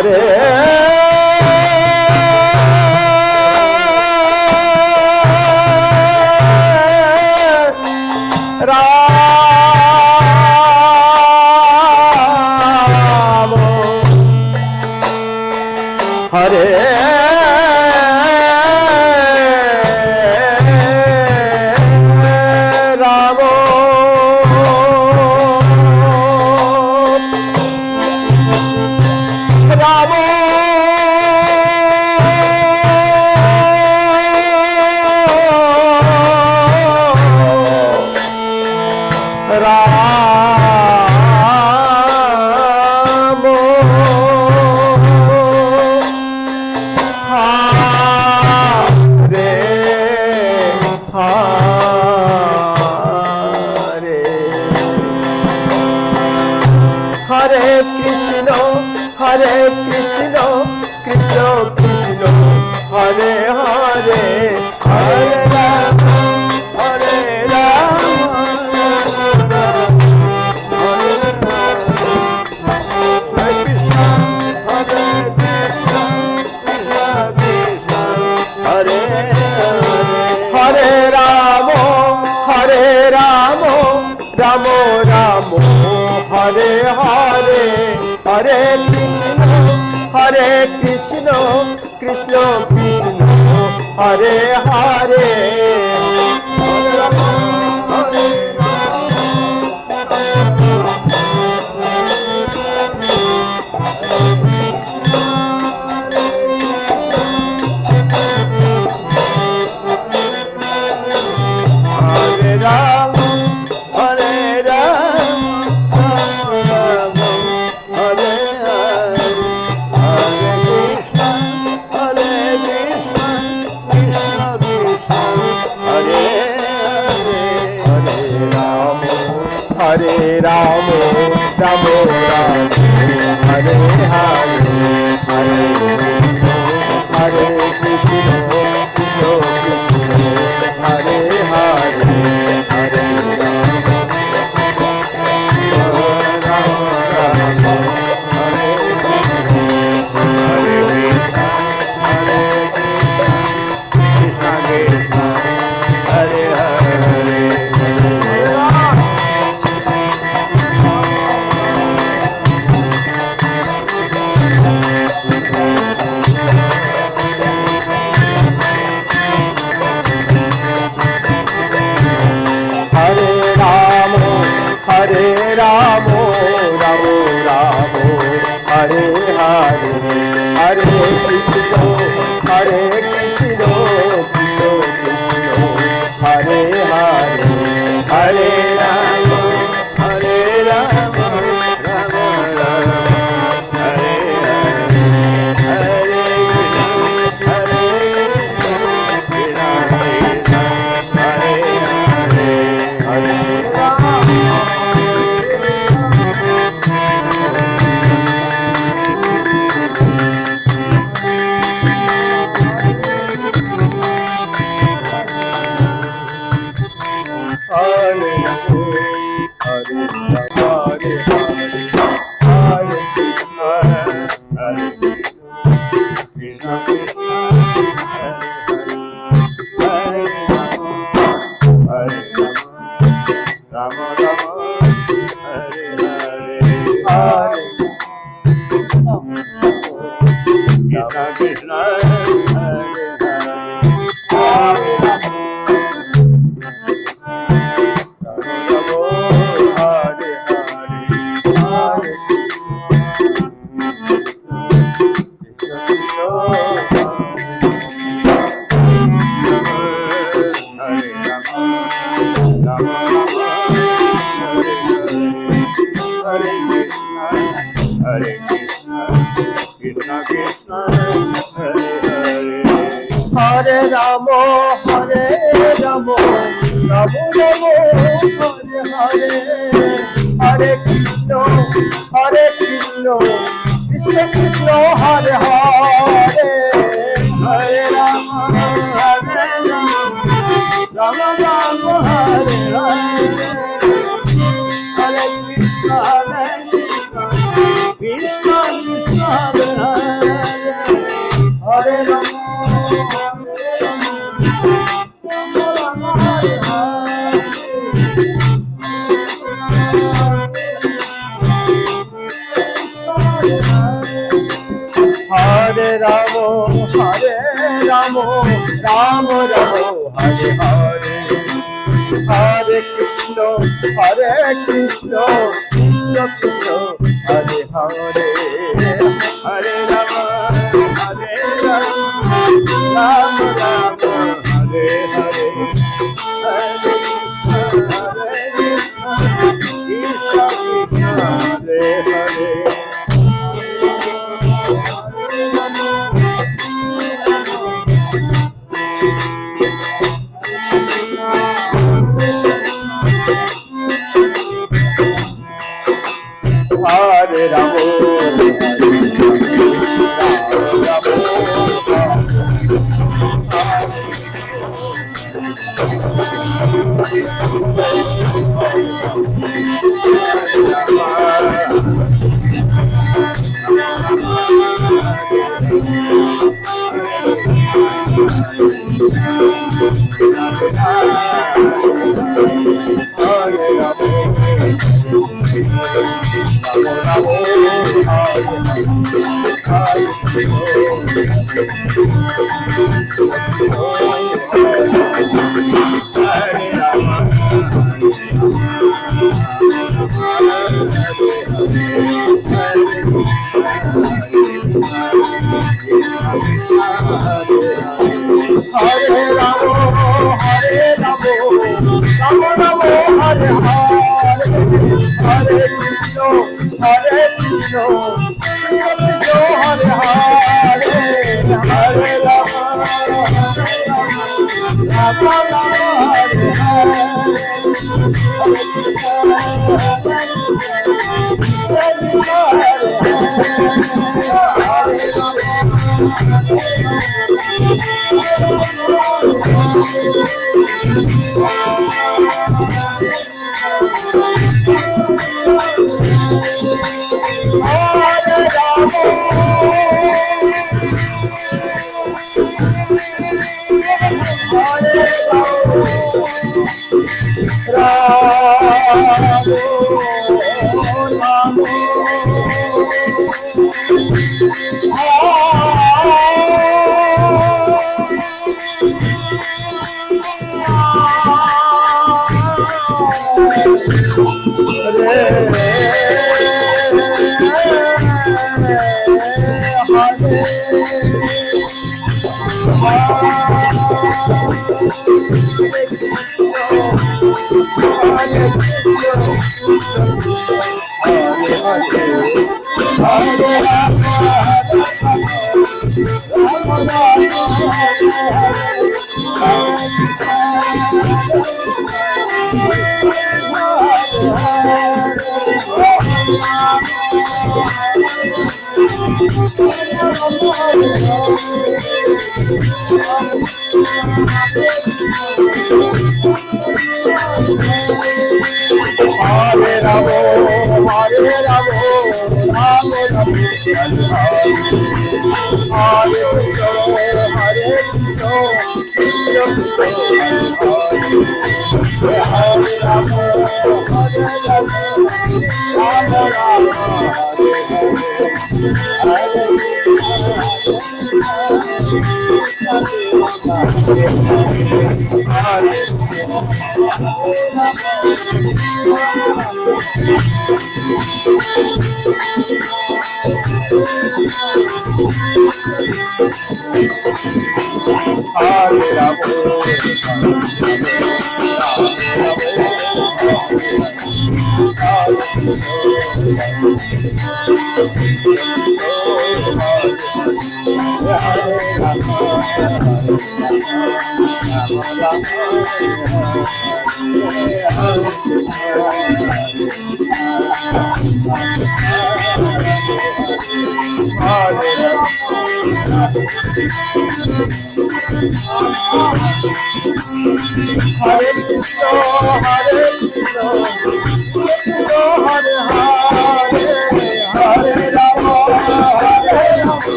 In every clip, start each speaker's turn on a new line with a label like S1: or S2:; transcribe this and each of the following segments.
S1: Hare Ram, Hare Hare Krishna, Krishna Krishna, Hare Hare, Hare Rama, Hare Rama, Hare Rama, Hare Krishna, Hare Krishna, Krishna Krishna, Hare Hare, Hare Rama, Hare Rama, Rama Rama, Hare Hare. Hare Krishna, Krishna Krishna, Hare Hare, Hare Rama, Hare Rama, Rama Rama, Hare Hare, Hare Krishna, Hare Krishna, Krishna Krishna, Hare Hare, Hare Rama, Rama Rama, Hare Krishna, Hare Krishna, Hare Krishna, Krishna Krishna, Hare Hare. Hare Ramo, Ramo Ramo, Hare Hare, Hare Krishna, Hare Krishna, Krishna Krishna, Hare Hare, Hare Ramo, Hare Ramo, Ramo Ramo, Hare Hare, Hare Krishna, Hare Krishna, Krishna Krishna, Hare Hare, Hare Hare Ramo, Hare Ramo, Ramo Ramo, Hare Hare, Hare Krishna, Hare Krishna, Krishna Krishna, Hare Hare, Hare Rama, Hare Rama, Rama Rama, Hare Hare, Hare Krishna, Krishna Krishna, Hare Hare. Hare Rama, Hare Rama, Rama Rama, Hare Hare, Hare Krishna, Krishna Krishna, Hare Hare, Hare Rama, Rama Rama, Hare Hare, Hare Krishna, Krishna Krishna, Hare Hare. Hare Rama, Hare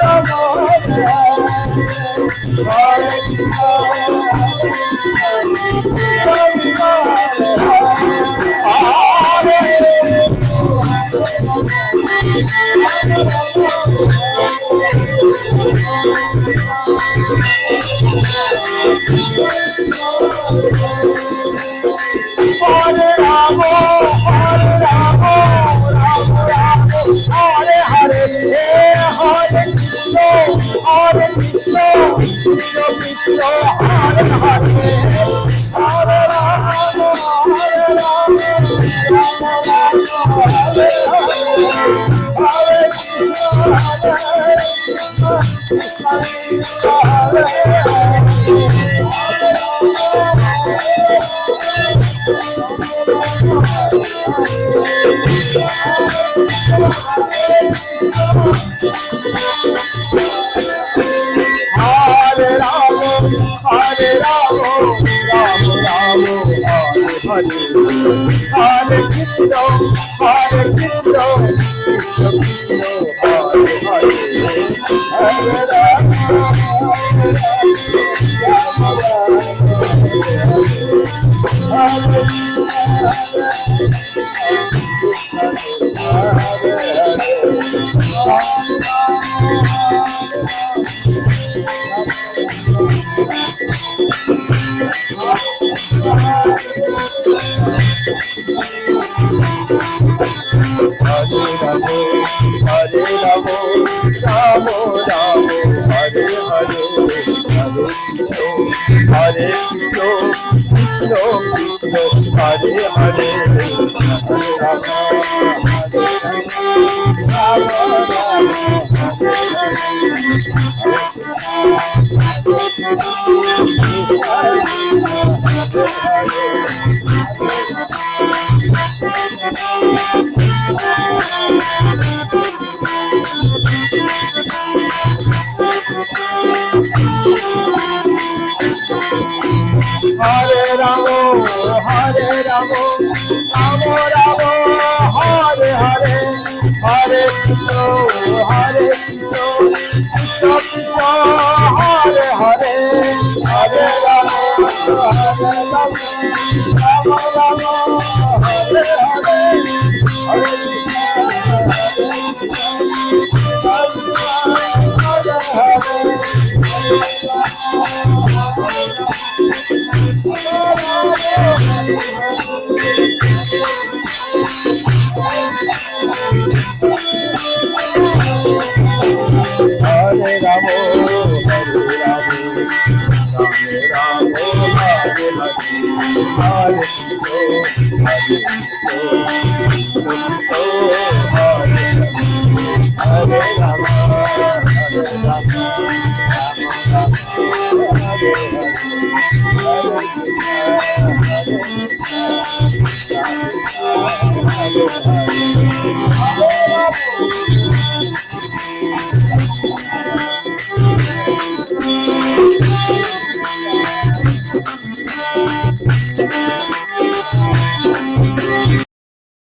S1: Rama,